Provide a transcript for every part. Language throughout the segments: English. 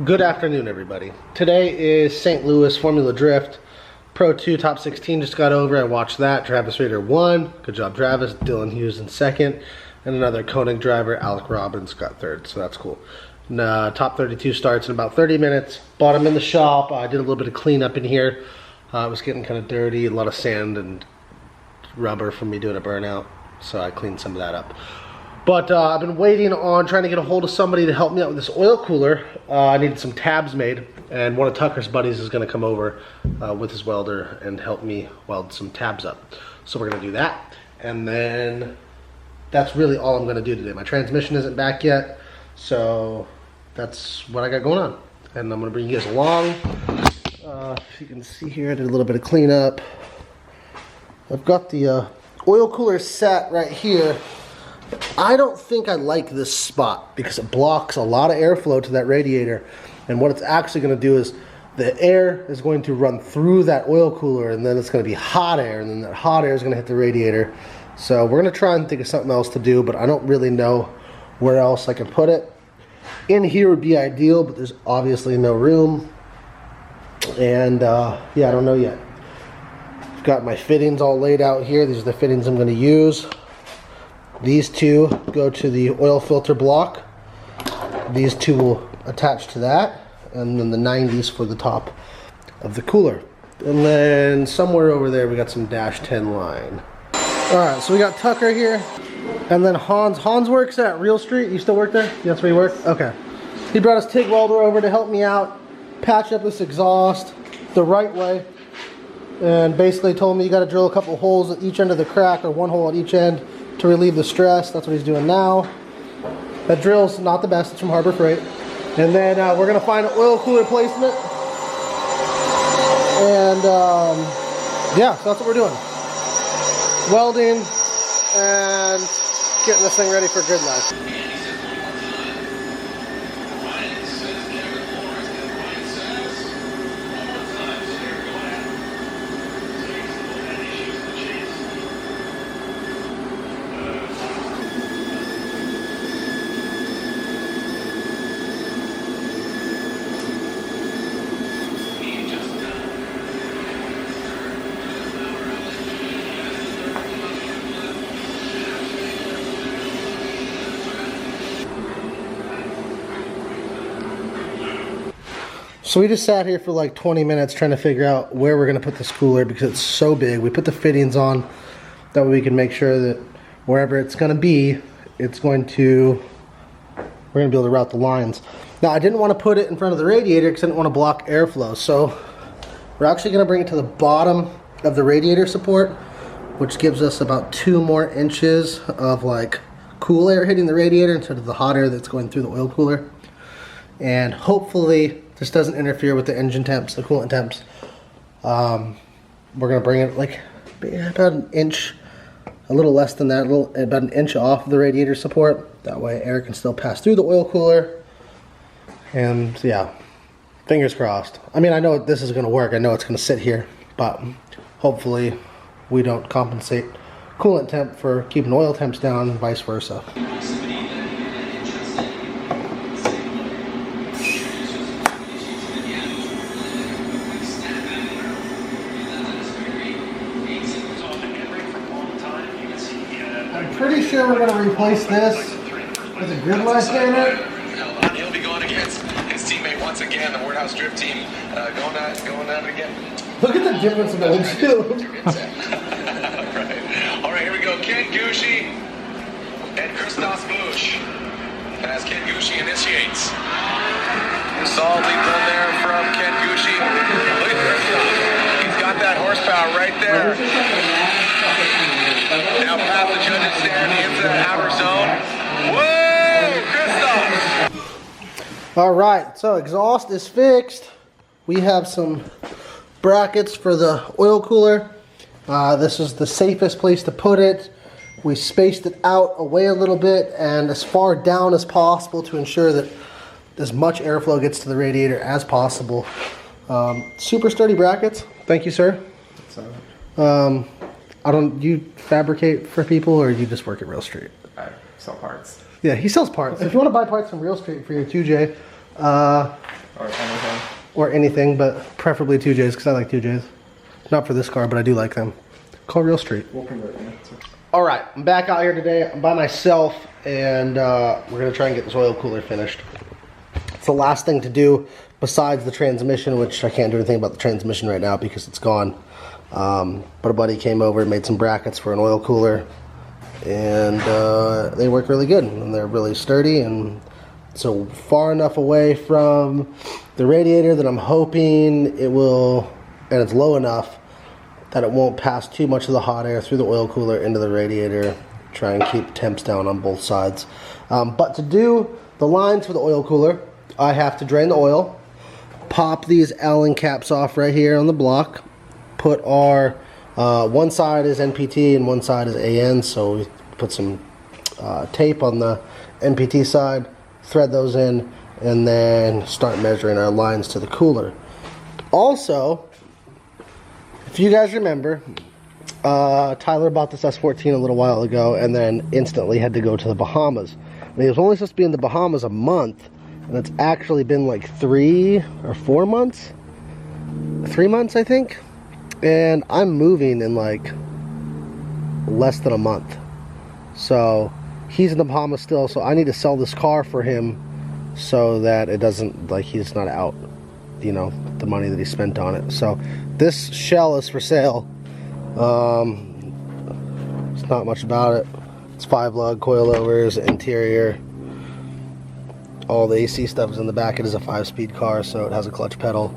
Good afternoon, everybody. Today is St. Louis Formula Drift Pro 2 Top 16 just got over. I watched that. Travis Rader won. Good job, Travis. Dylan Hughes in second. And another Koenig driver, Alec Robbins, got third, so that's cool. And, top 32 starts in about 30 minutes. Bought him in the shop. I did a little bit of cleanup in here. It was getting kind of dirty, a lot of sand and rubber from me doing a burnout, so I cleaned some of that up. But I've been waiting on trying to get a hold of somebody to help me out with this oil cooler. I needed some tabs made, and one of Tucker's buddies is going to come over with his welder and help me weld some tabs up. So we're going to do that, and then that's really all I'm going to do today. My transmission isn't back yet, so that's what I got going on. And I'm going to bring you guys along. If you can see here, I did a little bit of cleanup. I've got the oil cooler set right here. I don't think I like this spot because it blocks a lot of airflow to that radiator, and what it's actually going to do is the air is going to run through that oil cooler, and then it's going to be hot air, and then that hot air is going to hit the radiator. So we're going to try and think of something else to do, but I don't really know where else I can put it. In here would be ideal, but there's obviously no room, and yeah, I don't know yet. I've got my fittings all laid out here. These are the fittings I'm going to use. These two go to the oil filter block. These two will attach to that, and then the 90s for the top of the cooler. And then somewhere over there we got some dash 10 line. Alright, so we got Tucker here, and then Hans. Hans works at Real Street. You still work there? That's where you work? Okay. He brought his TIG welder over to help me out, patch up this exhaust the right way, and basically told me you got to drill a couple holes at each end of the crack, or one hole at each end, to relieve the stress. That's what he's doing now. That drill's not the best. It's from Harbor Freight. And then we're going to find an oil cooler placement. And yeah, so that's what we're doing. Welding and getting this thing ready for gridline. So we just sat here for like 20 minutes trying to figure out where we're going to put this cooler because it's so big. We put the fittings on, that way we can make sure that wherever it's going to be, we're going to be able to route the lines. Now I didn't want to put it in front of the radiator because I didn't want to block airflow. So we're actually going to bring it to the bottom of the radiator support, which gives us about 2 more inches of like cool air hitting the radiator instead of the hot air that's going through the oil cooler. And hopefully this doesn't interfere with the engine temps, the coolant temps. We're gonna bring it like about an inch, a little less than that, about an inch off of the radiator support. That way air can still pass through the oil cooler. And yeah, fingers crossed. I mean, I know this is gonna work. I know it's gonna sit here, but hopefully we don't compensate coolant temp for keeping oil temps down and vice versa. Pretty sure we're going to replace this with a gridline standard. He'll be going against his teammate once again, the Wardhouse Drift team, going at it again. Look at the difference in those two. All right, here we go. Ken Gucci and Christos Bush. As Ken Gucci initiates. Solid lead run there from Ken Gucci. Look at Christos. He's got that horsepower right there. Now past the judges stand into the outer zone. Whoa, Christos! All right, so exhaust is fixed. We have some brackets for the oil cooler. This is the safest place to put it. We spaced it out away a little bit and as far down as possible to ensure that as much airflow gets to the radiator as possible. Super sturdy brackets. Thank you, sir. You fabricate for people, or you just work at Real Street? I sell parts. Yeah, he sells parts. If you want to buy parts from Real Street for your 2J, Or anything. Or anything, but preferably 2Js because I like 2Js. Not for this car, but I do like them. Call Real Street. We'll convert them. All right, I'm back out here today. I'm by myself, and we're gonna try and get this oil cooler finished. It's the last thing to do besides the transmission, which I can't do anything about the transmission right now because it's gone. But a buddy came over and made some brackets for an oil cooler, and they work really good, and they're really sturdy, and so far enough away from the radiator that I'm hoping it will, and it's low enough that it won't pass too much of the hot air through the oil cooler into the radiator. Try and keep temps down on both sides. But to do the lines for the oil cooler, I have to drain the oil, pop these Allen caps off right here on the block, put our, one side is NPT and one side is AN, so we put some tape on the NPT side, thread those in, and then start measuring our lines to the cooler. Also, if you guys remember, Tyler bought this S14 a little while ago and then instantly had to go to the Bahamas. And he was only supposed to be in the Bahamas a month, and it's actually been like 3 or 4 months. 3 months, I think. And I'm moving in like less than a month. So he's in the Bahamas still, so I need to sell this car for him so that it doesn't, like, he's not out, you know, the money that he spent on it. So this shell is for sale. It's not much about it. It's 5 lug coilovers, interior. All the AC stuff is in the back. It is a 5-speed car, so it has a clutch pedal.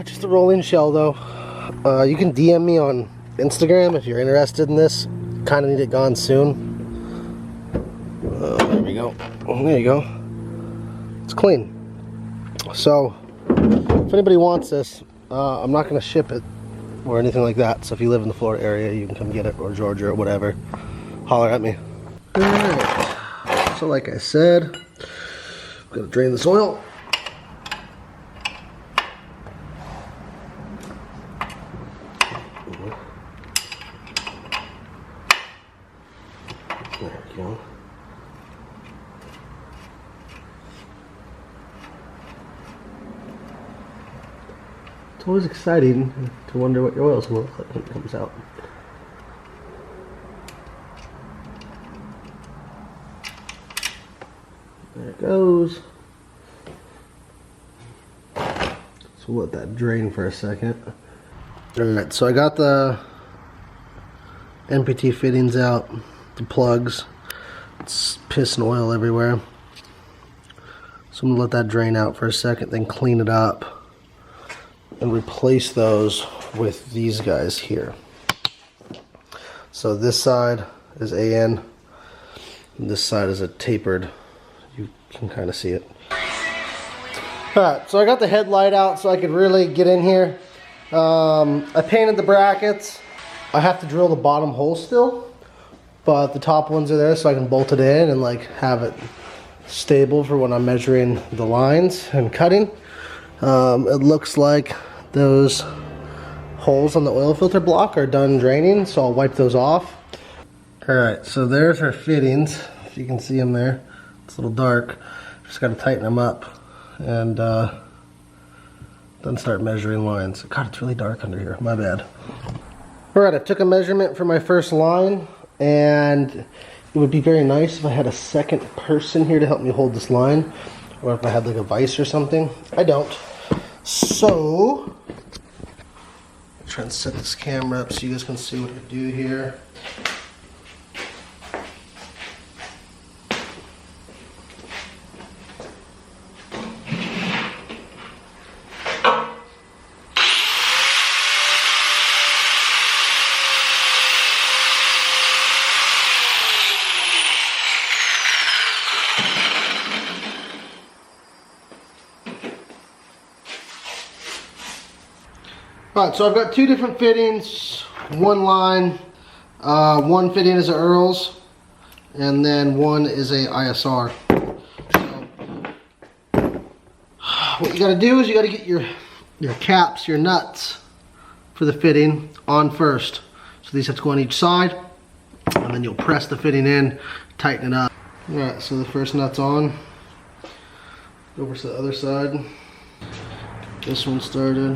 Just a rolling shell, though. You can DM me on Instagram if you're interested in this. Kind of need it gone soon. There we go. There you go. It's clean. So, if anybody wants this, I'm not going to ship it or anything like that. So if you live in the Florida area, you can come get it, or Georgia or whatever. Holler at me. Alright. So like I said, I'm going to drain this oil. There we go. It's always exciting to wonder what your oil's going to look like when it comes out. There it goes. So we'll let that drain for a second. Alright, so I got the NPT fittings out, the plugs. It's piss and oil everywhere. So I'm going to let that drain out for a second, then clean it up and replace those with these guys here. So this side is AN, and this side is a tapered. You can kind of see it. Alright, so I got the headlight out so I could really get in here. I painted the brackets. I have to drill the bottom hole still, but the top ones are there so I can bolt it in and like have it stable for when I'm measuring the lines and cutting. It looks like those holes on the oil filter block are done draining, so I'll wipe those off. Alright, so there's our fittings. If you can see them there. It's a little dark. Just got to tighten them up and then start measuring lines. God, it's really dark under here. My bad. Alright, I took a measurement for my first line, and it would be very nice if I had a second person here to help me hold this line, or if I had like a vise or something. I don't. So, I'll try and set this camera up so you guys can see what I do here. Alright, so I've got 2 different fittings, one line, one fitting is a Earls, and then one is a ISR. So, what you gotta do is you gotta get your caps, your nuts for the fitting on first. So these have to go on each side, and then you'll press the fitting in, tighten it up. Alright, so the first nut's on. Over to the other side. Get this one started.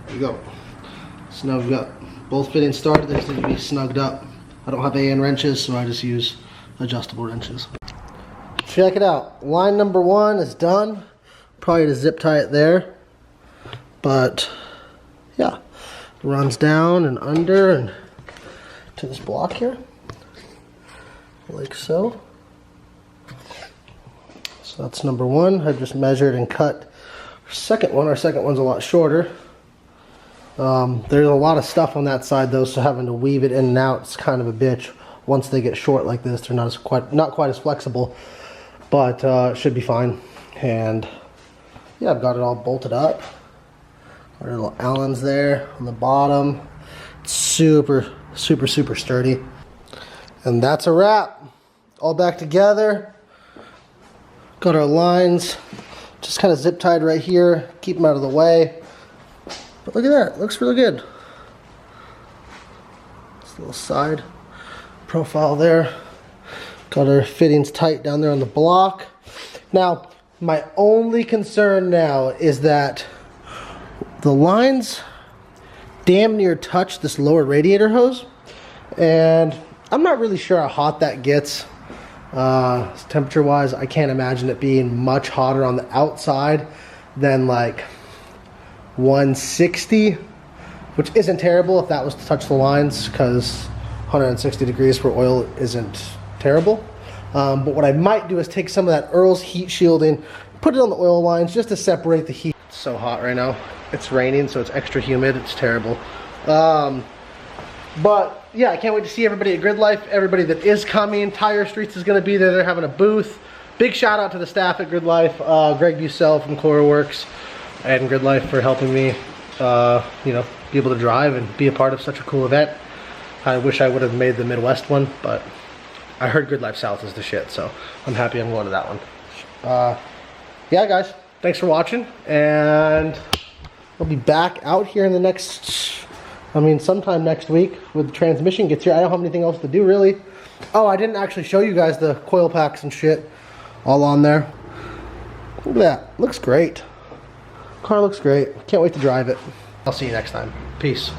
There we go. So now we've got both fittings started. They just need to be snugged up. I don't have AN wrenches, so I just use adjustable wrenches. Check it out. Line number 1 is done. Probably to zip tie it there. But yeah, it runs down and under and to this block here. Like so. So that's number 1. I just measured and cut second one. Our second one's a lot shorter. There's a lot of stuff on that side though, so having to weave it in and out is kind of a bitch. Once they get short like this, they're not quite as flexible, but it should be fine. And yeah, I've got it all bolted up. Our little Allens there on the bottom. It's super sturdy. And that's a wrap. All back together. Got our lines just kind of zip tied right here. Keep them out of the way. But look at that, it looks really good. This little side profile there. Got our fittings tight down there on the block. Now, my only concern now is that the lines damn near touch this lower radiator hose. And I'm not really sure how hot that gets. Temperature wise, I can't imagine it being much hotter on the outside than like 160, which isn't terrible if that was to touch the lines, because 160 degrees for oil isn't terrible. But what I might do is take some of that Earl's heat shielding, put it on the oil lines just to separate the heat. It's so hot right now. It's raining, so it's extra humid. It's terrible. But yeah, I can't wait to see everybody at Grid Life. Everybody that is coming. Tire Streets is going to be there. They're having a booth. Big shout out to the staff at Grid Life. Greg Bucell from CoreWorks and Grid Life for helping me, you know, be able to drive and be a part of such a cool event. I wish I would have made the Midwest one, but I heard Grid Life South is the shit, so I'm happy I'm going to that one. Yeah, guys, thanks for watching, and I'll be back out here in the next, sometime next week when the transmission gets here. I don't have anything else to do, really. Oh, I didn't actually show you guys the coil packs and shit all on there. Look at that. Looks great. Car looks great. Can't wait to drive it. I'll see you next time. Peace.